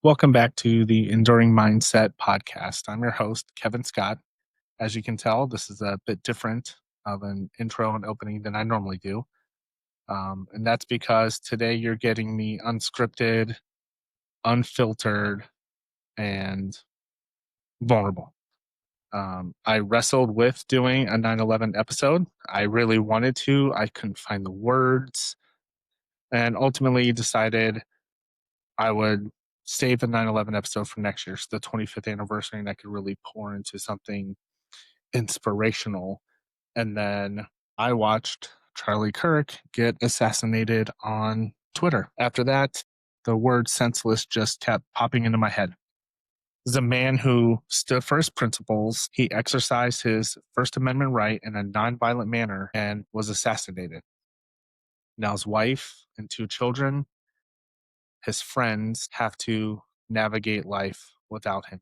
Welcome back to the Enduring Mindset podcast. I'm your host, Kevin Scott. As you can tell, this is a bit different of an intro and opening than I normally do. And that's because today you're getting me unscripted, unfiltered, and vulnerable. I wrestled with doing a 9/11 episode. I really wanted to, I couldn't find the words, and ultimately decided I would save the 9/11 episode for next year, so the 25th anniversary, and I could really pour into something inspirational. And then I watched Charlie Kirk get assassinated on Twitter. After that, the word senseless just kept popping into my head. This is a man who stood for his principles. He exercised his First Amendment right in a nonviolent manner and was assassinated. Now his wife and two children, his friends, have to navigate life without him.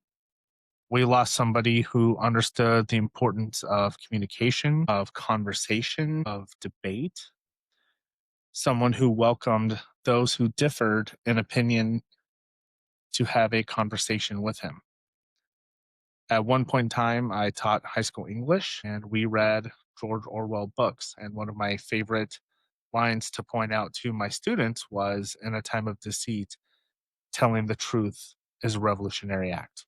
We lost somebody who understood the importance of communication, of conversation, of debate, someone who welcomed those who differed in opinion to have a conversation with him. At one point in time, I taught high school English and we read George Orwell books. And one of my favorite lines to point out to my students was, in a time of deceit, telling the truth is a revolutionary act.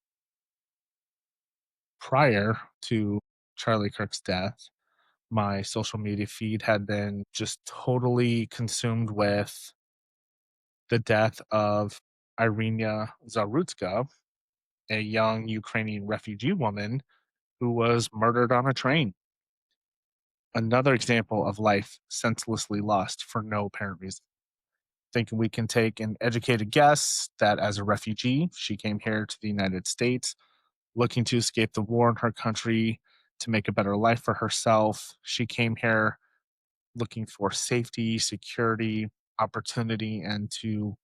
Prior to Charlie Kirk's death, my social media feed had been just totally consumed with the death of Iryna Zarutska, a young Ukrainian refugee woman who was murdered on a train. Another example of life senselessly lost for no apparent reason. Thinking we can take an educated guess that as a refugee, she came here to the United States looking to escape the war in her country to make a better life for herself. She came here looking for safety, security, opportunity, and to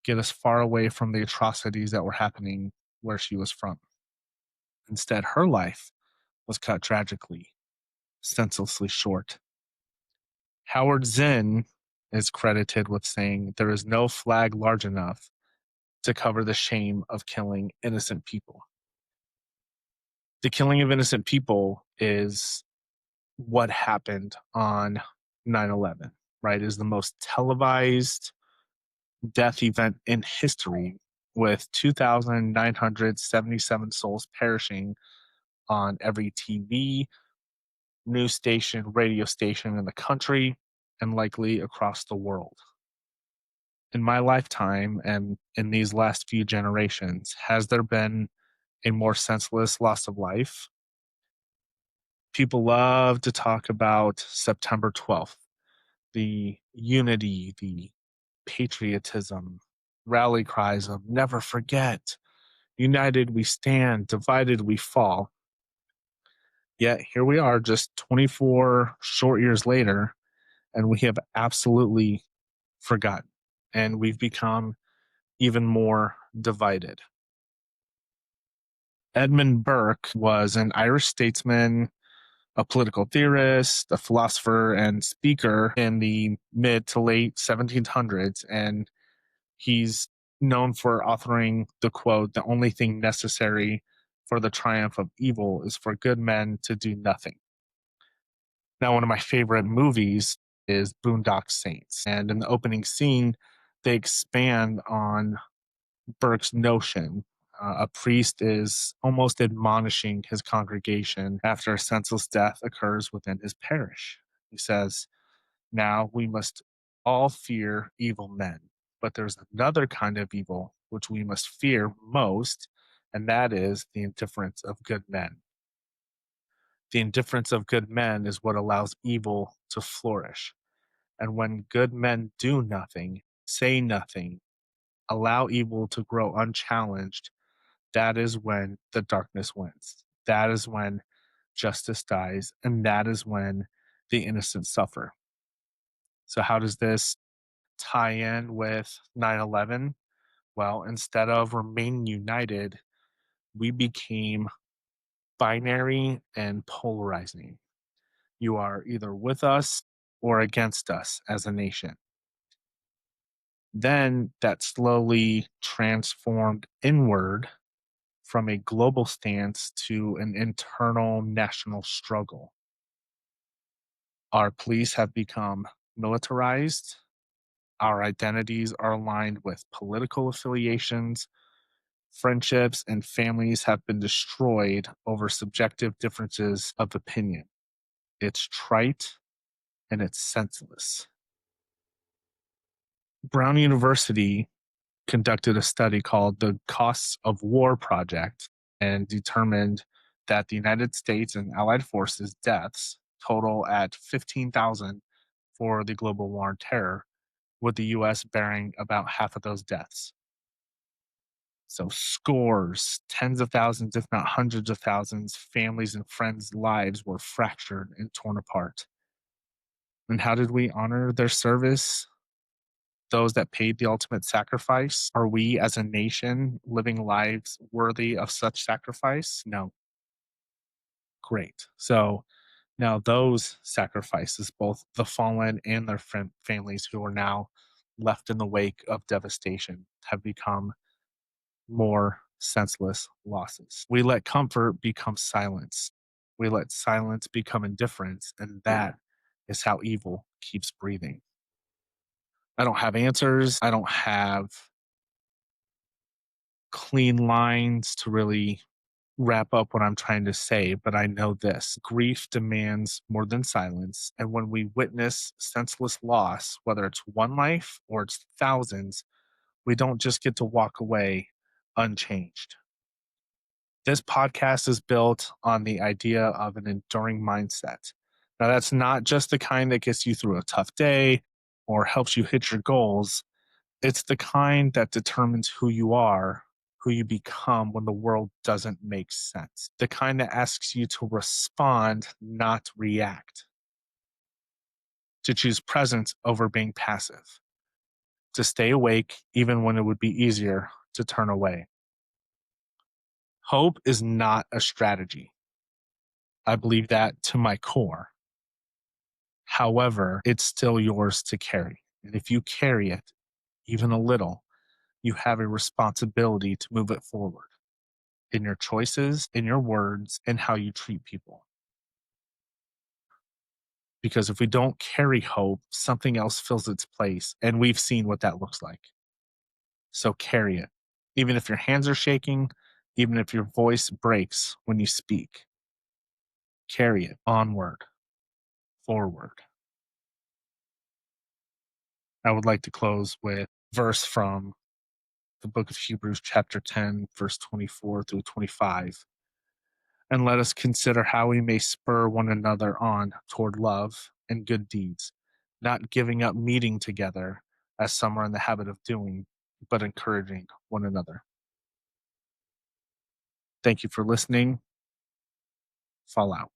get us far away from the atrocities that were happening where she was from. Instead, her life was cut tragically, senselessly short. Howard Zinn is credited with saying, "There is no flag large enough to cover the shame of killing innocent people." The killing of innocent people is what happened on 9/11, right? Is the most televised death event in history, with 2,977 souls perishing on every TV, news station, radio station in the country, and likely across the world. In my lifetime and in these last few generations, has there been a more senseless loss of life? People love to talk about September 12th, the unity, the patriotism, rally cries of never forget, united we stand, divided we fall. Yet here we are just 24 short years later, and we have absolutely forgotten. And we've become even more divided. Edmund Burke was an Irish statesman, a political theorist, a philosopher, and speaker in the mid to late 1700s. And he's known for authoring the quote, "The only thing necessary for the triumph of evil is for good men to do nothing." Now, one of my favorite movies is Boondock Saints. And in the opening scene, they expand on Burke's notion. A priest is almost admonishing his congregation after a senseless death occurs within his parish. He says, "Now we must all fear evil men, but there's another kind of evil which we must fear most, and that is the indifference of good men. The indifference of good men is what allows evil to flourish. And when good men do nothing, say nothing, allow evil to grow unchallenged, that is when the darkness wins. That is when justice dies, and that is when the innocent suffer." So, how does this tie in with 9/11? Well, instead of remaining united, we became binary and polarizing. You are either with us or against us as a nation. Then that slowly transformed inward from a global stance to an internal national struggle. Our police have become militarized. Our identities are aligned with political affiliations. Friendships and families have been destroyed over subjective differences of opinion. It's trite and it's senseless. Brown University conducted a study called the Costs of War Project and determined that the United States and Allied forces deaths total at 15,000 for the global war on terror, with the US bearing about half of those deaths. So, scores, tens of thousands, if not hundreds of thousands, families and friends' lives were fractured and torn apart. And how did we honor their service? Those that paid the ultimate sacrifice? Are we as a nation living lives worthy of such sacrifice? No. Great. So now those sacrifices, both the fallen and their families who are now left in the wake of devastation, have become more senseless losses. We let comfort become silence. We let silence become indifference. And that is how evil keeps breathing. I don't have answers. I don't have clean lines to really wrap up what I'm trying to say, but I know this: grief demands more than silence. And when we witness senseless loss, whether it's one life or it's thousands, we don't just get to walk away unchanged. This podcast is built on the idea of an enduring mindset. Now, that's not just the kind that gets you through a tough day or helps you hit your goals. It's the kind that determines who you are, who you become when the world doesn't make sense. The kind that asks you to respond, not react, to choose presence over being passive, to stay awake even when it would be easier to turn away. Hope is not a strategy. I believe that to my core. However, it's still yours to carry. And if you carry it even a little, you have a responsibility to move it forward in your choices, in your words, and how you treat people. Because if we don't carry hope, something else fills its place. And we've seen what that looks like. So carry it. Even if your hands are shaking, even if your voice breaks when you speak, carry it onward, forward. I would like to close with a verse from the book of Hebrews, chapter 10, verse 24 through 25. And let us consider how we may spur one another on toward love and good deeds, not giving up meeting together as some are in the habit of doing, but encouraging one another. Thank you for listening. Fall out.